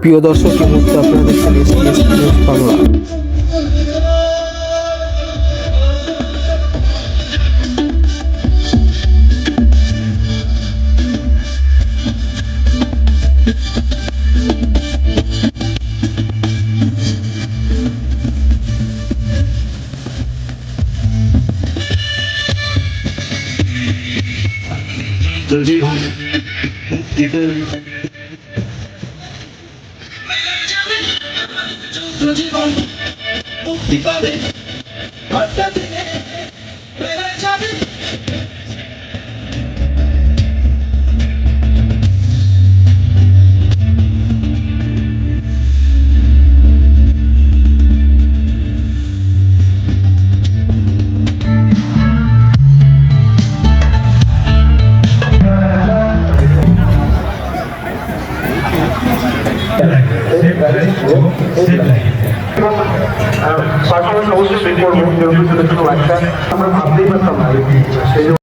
প্রিয় দর্শক, এই মুহূর্তে আপনারা দেখছেন SBS নিউজ বাংলা। পারফরমেন্স অবশ্যই বের করবো, যেহেতু ছোট ছোট বাচ্চা আমরা ভাবতেই পারতাম না সেই জন্য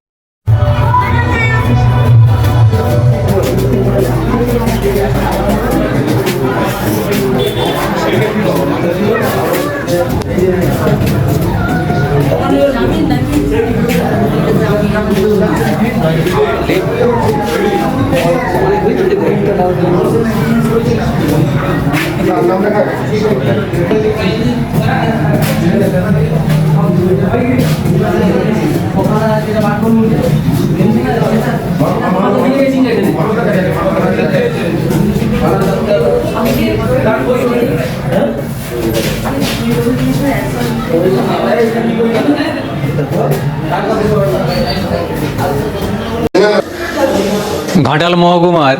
ঘাটাল মহকুমার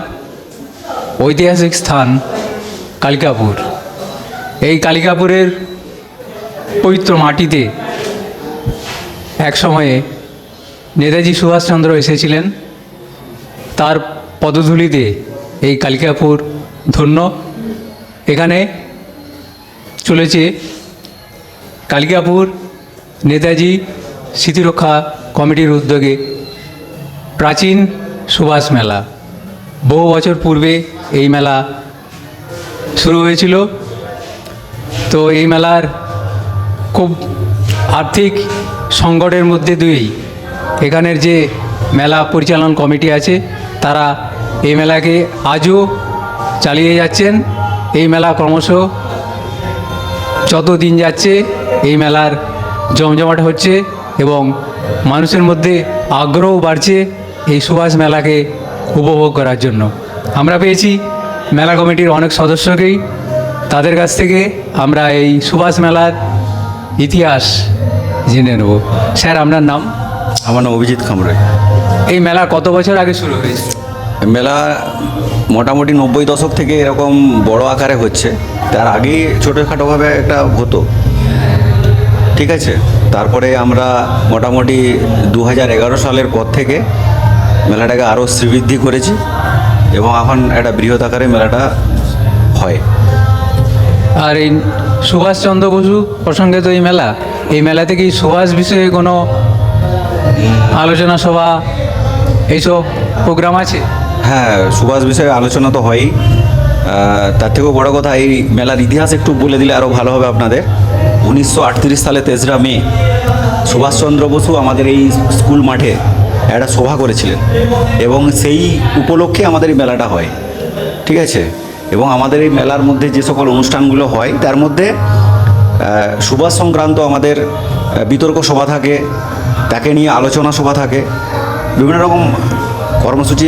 ঐতিহাসিক স্থান কালিকাপুর। এই কালিকাপুরের পবিত্র মাটিতে এক সময়ে নেতাজি সুভাষচন্দ্র এসেছিলেন। তার পদধূলিতে এই কালিকাপুর ধন্য। এখানে চলেছে কালিকাপুর নেতাজি স্মৃতিরক্ষা কমিটির উদ্যোগে প্রাচীন সুভাষ মেলা। বহু বছর পূর্বে এই মেলা শুরু হয়েছিল। তো এই মেলার খুব আর্থিক সংকটের মধ্যে দিয়েই এখানের যে মেলা পরিচালন কমিটি আছে তারা এই মেলাকে আজও চালিয়ে যাচ্ছেন। এই মেলা ক্রমশ যত দিন যাচ্ছে এই মেলার জমজমাট হচ্ছে এবং মানুষের মধ্যে আগ্রহ বাড়ছে এই সুভাষ মেলাকে উপভোগ করার জন্য। আমরা পেয়েছি মেলা কমিটির অনেক সদস্যকেই। তাদের কাছ থেকে আমরা এই সুভাষ মেলার ইতিহাস জেনে নেব। স্যার, আপনার নাম? আমার নাম অভিজিৎ খামরে। এই মেলা কত বছর আগে শুরু হয়েছে? মেলা মোটামুটি 90 দশক থেকে এরকম বড় আকারে হচ্ছে। তার আগেই ছোটোখাটোভাবে একটা হতো, ঠিক আছে। তারপরে আমরা মোটামুটি 2011 সালের পর থেকে মেলাটাকে আরও শ্রীবৃদ্ধি করেছি এবং এখন একটা বৃহৎ আকারে মেলাটা হয়। আর এই সুভাষচন্দ্র বসু প্রসঙ্গে তো এই মেলাতে কি সুভাষ বিষয়ে কোনো আলোচনা সভা এইসব প্রোগ্রাম আছে? হ্যাঁ, সুভাষ বিষয়ে আলোচনা তো হয়ই। তার থেকেও বড় কথা, এই মেলার ইতিহাস একটু বলে দিলে আরও ভালো হবে আপনাদের। 1938 সালে 3রা মে সুভাষচন্দ্র বসু আমাদের এই স্কুল মাঠে একটা সভা করেছিলেন এবং সেই উপলক্ষে আমাদের এই মেলাটা হয়, ঠিক আছে। এবং আমাদের এই মেলার মধ্যে যে সকল অনুষ্ঠানগুলো হয় তার মধ্যে সুভাষ সংক্রান্ত আমাদের বিতর্ক সভা থাকে, তাকে নিয়ে আলোচনা সভা থাকে, বিভিন্ন রকম কর্মসূচি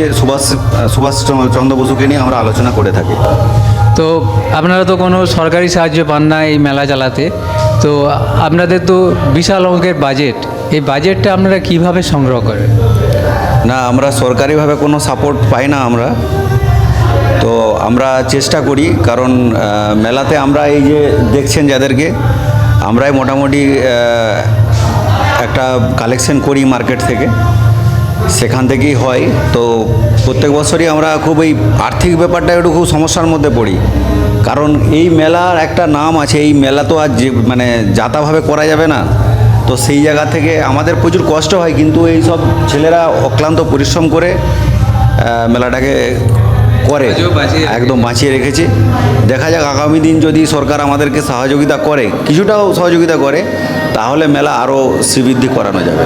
সুভাষচন্দ্র বসুকে নিয়ে আমরা আলোচনা করে থাকি। তো আপনারা তো কোনো সরকারি সাহায্য পান না এই মেলা চালাতে। তো আপনাদের তো বিশাল অঙ্কের বাজেট, এই বাজেটটা আপনারা কিভাবে সংগ্রহ করেন? না, আমরা সরকারিভাবে কোনো সাপোর্ট পাই না আমরা। তো আমরা চেষ্টা করি, কারণ মেলাতে আমরা এই যে দেখছেন যাদেরকে, আমরাই মোটামুটি একটা কালেকশন করি মার্কেট থেকে, সেখান থেকেই হয়। তো প্রত্যেক বছরই আমরা খুব এই আর্থিক ব্যাপারটা একটু খুব সমস্যার মধ্যে পড়ি, কারণ এই মেলার একটা নাম আছে। এই মেলা তো আর যে মানে যাতাভাবে করা যাবে না। তো সেই জায়গা থেকে আমাদের প্রচুর কষ্ট হয়, কিন্তু এই সব ছেলেরা অক্লান্ত পরিশ্রম করে মেলাটাকে করে আজও বাঁচিয়ে রেখেছে। একদম বাঁচিয়ে রেখেছে। দেখা যাক আগামী দিন যদি সরকার আমাদেরকে সহযোগিতা করে, কিছুটাও সহযোগিতা করে, তাহলে মেলা আরও শ্রীবৃদ্ধি করানো যাবে।